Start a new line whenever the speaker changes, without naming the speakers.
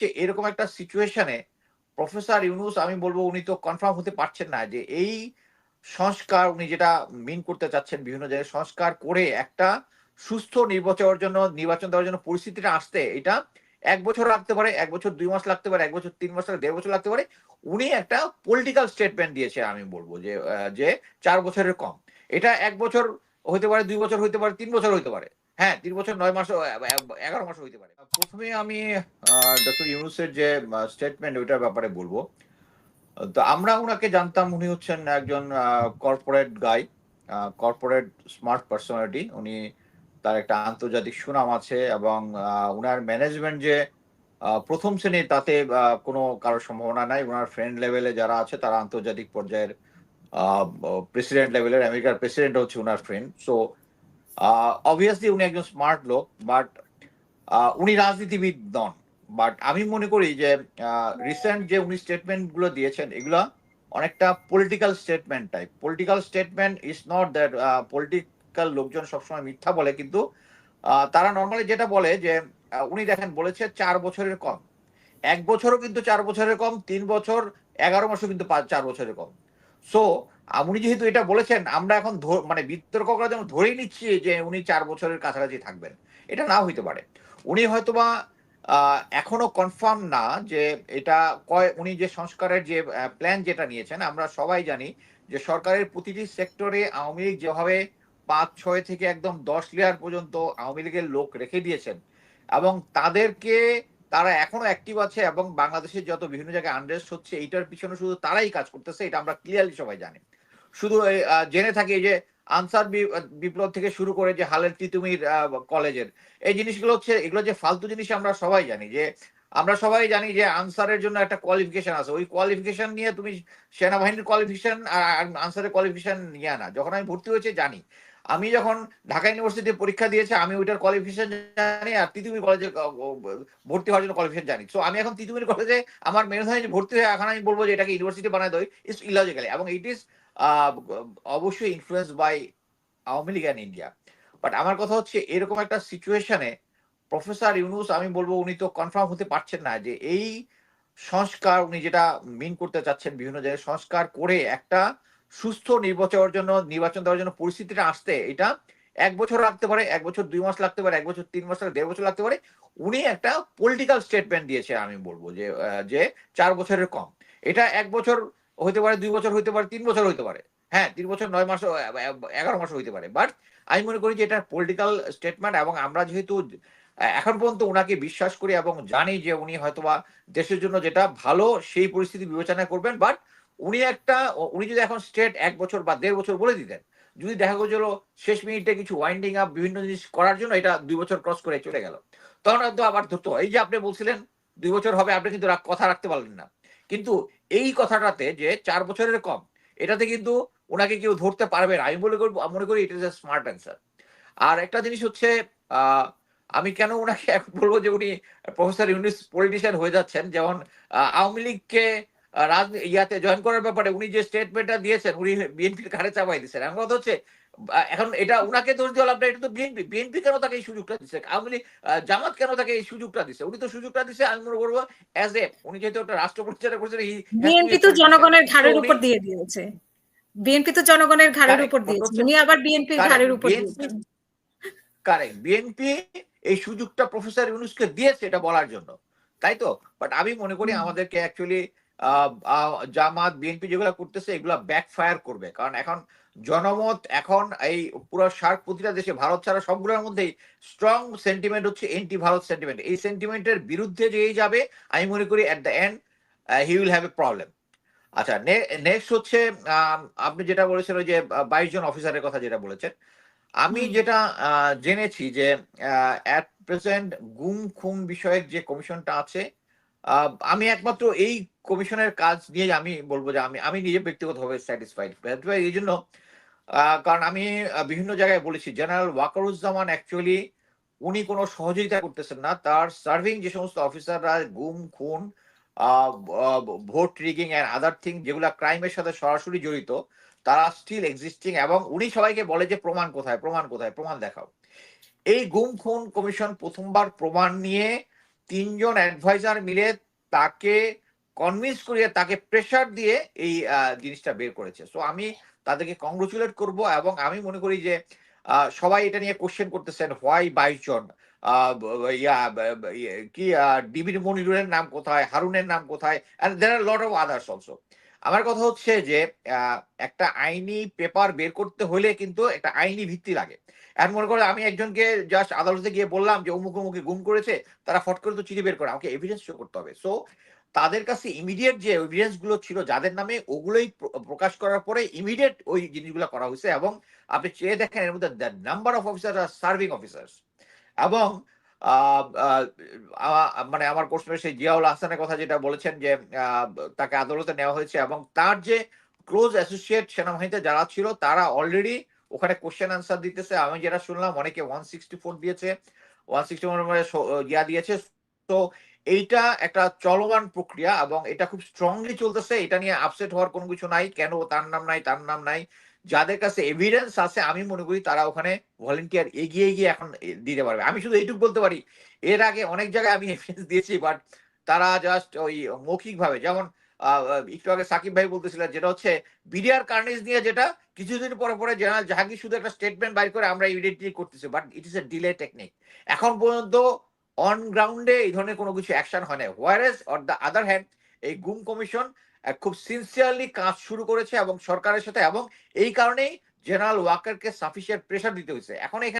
যে এরকম একটা সিচুয়েশনে প্রফেসর ইউনুস আমি বলবো উনি তো কনফার্ম হতে পারছেন না যে এই সংস্কার উনি যেটা মিন করতে চাচ্ছেন বিভিন্ন জায়গায় সংস্কার করে একটা সুস্থ নির্বাচন দেওয়ার জন্য পরিস্থিতিটা আসতে এটা 1 বছর লাগতে পারে, 1 বছর 2 মাস লাগতে পারে, 1 বছর 3 মাস, 1.5 বছর লাগতে পারে। উনি একটা পলিটিক্যাল স্টেটমেন্ট দিয়েছে আমি বলবো যে 4 বছরের কম। এটা 1 বছর হইতে পারে, 2 বছর হইতে পারে, 3 বছর হইতে পারে। হ্যাঁ, 3 বছর 9 মাস, 11 মাস হইতে পারে। প্রথমে আমি ডক্টর ইউনুসের যে স্টেটমেন্ট ওইটার ব্যাপারে বলবো। তো আমরা উনাকে জানতাম, উনি হচ্ছেন একজন কর্পোরেট গাই, কর্পোরেট স্মার্ট পার্সোনালিটি। উনি তার একটা আন্তর্জাতিক সুনাম আছে এবং উনার ম্যানেজমেন্ট যে প্রথম শ্রেণীর তাতে কোনো কারোর সম্ভাবনা নাই। উনার ফ্রেন্ড লেভেলে যারা আছে তারা আন্তর্জাতিক পর্যায়ের প্রেসিডেন্ট লেভেলের, আমেরিকার প্রেসিডেন্ট হচ্ছে উনার ফ্রেন্ড। সো অবভিয়াসলি উনি একজন স্মার্ট লোক, বাট উনি রাজনীতিবিদ নন। বাট আমি মনে করি যে রিসেন্ট যে উনি স্টেটমেন্ট গুলো দিয়েছেন এগুলা অনেকটা political statement type. Political statement is not that political লোকজন সবসময় মিথ্যা বলে, কিন্তু তারা নর্মালি যেটা বলে যে উনি দেখেন বলেছে 4 বছরের কম। 1 বছরও কিন্তু 4 বছরের কম, 3 বছর 11 মাসও কিন্তু 4 বছরের কম। সো উনি যেহেতু এটা বলেছেন, আমরা এখন মানে বিতর্করা যেন ধরেই নিচ্ছি যে উনি 4 বছরের কাছাকাছি থাকবেন। এটা নাও হইতে পারে। উনি হয়তোবা এখনো কনফার্ম না যে এটা উনি যে সংস্কারের যে প্ল্যান যেটা নিয়েছেন, আমরা সবাই জানি যে সরকারের প্রতিটি সেক্টরে আওয়ামী লীগ যেভাবে 5-6 থেকে একদম 10 লেয়ার পর্যন্ত আওয়ামী লীগের লোক রেখে দিয়েছেন এবং তারা এখনো অ্যাক্টিভ আছে এবং বাংলাদেশের যত বিভিন্ন জায়গায় আনরেস্ট হচ্ছে এইটার পিছনে শুধু তারাই কাজ করতেছে, এটা আমরা ক্লিয়ারলি সবাই জানি। শুধু জেনে থাকি যে আনসার বিপ্লব থেকে শুরু করে যে হালের তিতুমির কলেজের এই জিনিসগুলো হচ্ছে, এগুলো যে ফালতু জিনিস আমরা সবাই জানি। যে আনসারের জন্য একটা কোয়ালিফিকেশন আছে, ওই কোয়ালিফিকেশন নিয়ে তুমি সেনাবাহিনীর কোয়ালিফিকেশন আর আনসারের কোয়ালিফিকেশন নিয়ে না। যখন আমি ভর্তি হয়েছি জানি, আমি যখন ঢাকা ইউনিভার্সিটি পরীক্ষা দিয়েছি আমি ওইটার কোয়ালিফিকেশন জানি, আর তিতুমির কলেজে ভর্তি হওয়ার জন্য কোয়ালিফিকেশন জানি। সো আমি এখন তিতুমির কলেজে আমার মেনে হয় যে ভর্তি হয়ে এখন আমি বলবো যে এটাকে ইউনিভার্সিটি বানায় দেয়, ইটস ইলজিক্যালি, এবং ইট ইজ অবশ্যই influence by Awami League and India. But আমার কথা হচ্ছে এরকম একটা সিচুয়েশনে প্রফেসর ইউনুস আমি বলবো উনি তো কনফার্ম হতে পারছেন না যে এই সংস্কার উনি যেটা মিন করতে চাচ্ছেন বিভিন্ন জায়গায় সংস্কার করে একটা সুস্থ নির্বাচন দেওয়ার জন্য পরিস্থিতিটা আসতে এটা 1 বছর লাগতে পারে, 1 বছর 2 মাস লাগতে পারে, 1 বছর 3 মাস, 1.5 বছর লাগতে পারে। উনি একটা পলিটিক্যাল স্টেটমেন্ট দিয়েছে আমি বলবো যে 4 বছরের কম। এটা 1 বছর হইতে পারে, 2 বছর হইতে পারে, 3 বছর হইতে পারে। হ্যাঁ, 3 বছর 9 মাস, 11 মাস হইতে পারে। বাট আমি মনে করি যে এটা পলিটিক্যাল স্টেটমেন্ট এবং আমরা যেহেতু এখন পর্যন্ত উনাকে বিশ্বাস করি এবং জানি যে উনি হয়তোবা দেশের জন্য যেটা ভালো সেই পরিস্থিতি বিবেচনা করবেন। বাট উনি যদি এখন স্ট্রেট 1 বছর বা 1.5 বছর বলে দিতেন, যদি দেখা গেল শেষ মিনিটে কিছু ওয়াইন্ডিং আপ বিভিন্ন জিনিস করার জন্য এটা 2 বছর ক্রস করে চলে গেল, তখন হয়তো আবার ধরতো। এই যে আপনি বলছিলেন 2 বছর হবে, আপনি কিন্তু কথা রাখতে পারলেন না। কিন্তু এই কথাটাতে যে 4 বছরের কম, এটাতে কিন্তু ওনাকে কেউ ধরতে পারবে না। আমি মনে করি it is a smart answer. আর একটা জিনিস হচ্ছে আমি কেন ওনাকে এখন বলবো যে উনি প্রফেসর ইউনুস পলিটিশিয়ান হয়ে যাচ্ছেন, যেমন আওয়ামী লীগকে ইয়াতে জয়েন করার ব্যাপারে উনি যে স্টেটমেন্টটা দিয়েছেন, উনি বিএনপির ঘাড়ে চাপাই দিচ্ছেন। এখন কথা হচ্ছে এখন এটা উনাকে দোষ দেওয়া লাভ, এটা তো বিএনপি কেন তাকে এই সুযোগটা দিচ্ছে, আওয়ামী লীগ জামাত কেন তাকে এই সুযোগটা দিচ্ছে? উনি তো সুযোগটা দিচ্ছে আমি মনে করবো অ্যাজ এ উনি যেহেতু একটা রাষ্ট্র পরিচালনা করছেন,
বিএনপি তো জনগণের ঘাড়ের উপর দিয়ে দিয়েছে। বিএনপি তো জনগণের ঘাড়ের উপর দিয়েছে, উনি আবার বিএনপির ঘাড়ের উপর দিয়েছেন।
কারেক্ট, বিএনপি এই সুযোগটা প্রফেসর ইউনুসকে দিয়েছে এটা বলার জন্য, তাই তো? বাট আমি মনে করি আমাদেরকে অ্যাকচুয়ালি জামাত বিএনপি যেগুলো করতেছে এগুলো ব্যাকফায়ার করবে। কারণ এখন জনমত এখন এই পুরো প্রতিটা দেশে ভারত ছাড়া সবগুলোর মধ্যেই স্ট্রং সেন্টিমেন্ট হচ্ছে এন্টি ভারত সেন্টিমেন্ট। এই সেন্টিমেন্টের বিরুদ্ধে যেই যাবে আমি মনে করি at the end he will have a problem. আচ্ছা, নেক্সট হচ্ছে আপনি যেটা বলেছেন ওই যে 22 জন অফিসারের কথা যেটা বলেছেন, আমি যেটা জেনেছি যে অ্যাট প্রেজেন্ট গুম খুন বিষয়ক যে কমিশনটা আছে, আমি একমাত্র এই কমিশনের কাজ নিয়ে আমি বলবো যে আমি নিজে ব্যক্তিগতভাবে স্যাটিসফাইড। এই জন্য কারণ আমি বিভিন্ন জায়গায় বলেছি জেনারেল ওয়াকারুজ্জামান অ্যাকচুয়ালি উনি কোনো সহযোগিতা করতেছেন না। তার সার্ভিং যে সমস্ত অফিসাররা গুম খুন, vote rigging and other thing যেগুলা ক্রাইমের সাথে সরাসরি জড়িত, তারা স্টিল এক্সিস্টিং এবং উনি সবাইকে বলে যে প্রমাণ কোথায়, প্রমাণ কোথায়, প্রমাণ দেখাও। এই গুম খুন কমিশন প্রথমবার প্রমাণ নিয়ে 3 জন অ্যাডভাইজার মিলে তাকে কনভিন্স করিয়ে তাকে প্রেসার দিয়ে এই জিনিসটা বের করেছে। সো আমি তাদেরকে কংগ্রেচুলেট করব এবং আমি মনে করি যে সবাই এটা নিয়ে কোশ্চেন করতেছেন হোয়াই 22 জন কি ডিবির মনিরুরের নাম কোথায়, হারুনের নাম কোথায়, and there are lot of others also. আমার কথা হচ্ছে যে একটা আইনি পেপার বের করতে হলে কিন্তু একটা আইনি ভিত্তি লাগে। এখন মনে করো আমি একজনকে জাস্ট আদালতে গিয়ে বললাম যে অমুক অমুকে গুম করেছে, তারা ফট করে তো চিঠি বের করে, আমাকে এভিডেন্স শো করতে হবে। সো তাদের কাছে ইমিডিয়েট যে এভিডেন্স গুলো ছিল যাদের নামে, ওগুলোই প্রকাশ করার পরে ইমিডিয়েট ওই জিনিসগুলো করা হয়েছে। এবং আপনি চেয়ে দেখেন এর মধ্যে the number of officer are serving officers. এবং মানে আমার কোর্সমেট সেই জিয়াউল হাসানের কথা যেটা বলেছেন যে তাকে আদালতে নেওয়া হয়েছে এবং তার যে ক্লোজ অ্যাসোসিয়েট সেনাবাহিনীতে যারা ছিল তারা অলরেডি ওখানে কোশ্চেন আনসার দিতেছে। আমি যেটা শুনলাম অনেকে 164 দিয়েছে, 161 ইয়া দিয়েছে। তো এইটা একটা চলমান প্রক্রিয়া এবং এটা খুব স্ট্রংলি চলতেছে। এটা নিয়ে আপসেট হওয়ার কোনো কিছু নাই। কেন তার নাম নাই, তার নাম নাই। যাদের কাছে এভিডেন্স আছে আমি মনে করি তারা ওখানে ভলেন্টিয়ার এগিয়ে গিয়ে এখন দিতে পারবে। আমি শুধু এইটুকু বলতে পারি, এর আগে অনেক জায়গায় আমি এভিডেন্স দিয়েছি, বাট তারা জাস্ট ওই মৌখিক ভাবে, যেমন একটু আগে সাকিব ভাই বলতেছিলেন যেটা হচ্ছে বিডিআর কার্নিস নিয়ে, যেটা কিছুদিন পরে পরে জেনারেল জাহাঙ্গীর শুধু একটা স্টেটমেন্ট বাইর করে আমরা ইমিডিয়েটলি করতেছি, but it is A delay technique. এখন পর্যন্ত অন গ্রাউন্ডে এই ধরনের কোনো কিছু অ্যাকশন হয় না। Whereas on the other hand এই গুম কমিশন খুব সিনসিয়ারলি কাজ শুরু করেছে এবং সরকারের সাথে, এবং এই কারণেই জেনারেল ওয়াকারকে সাফিসিয়েন্ট প্রেশার দিতে হয়েছে। এখন এখানে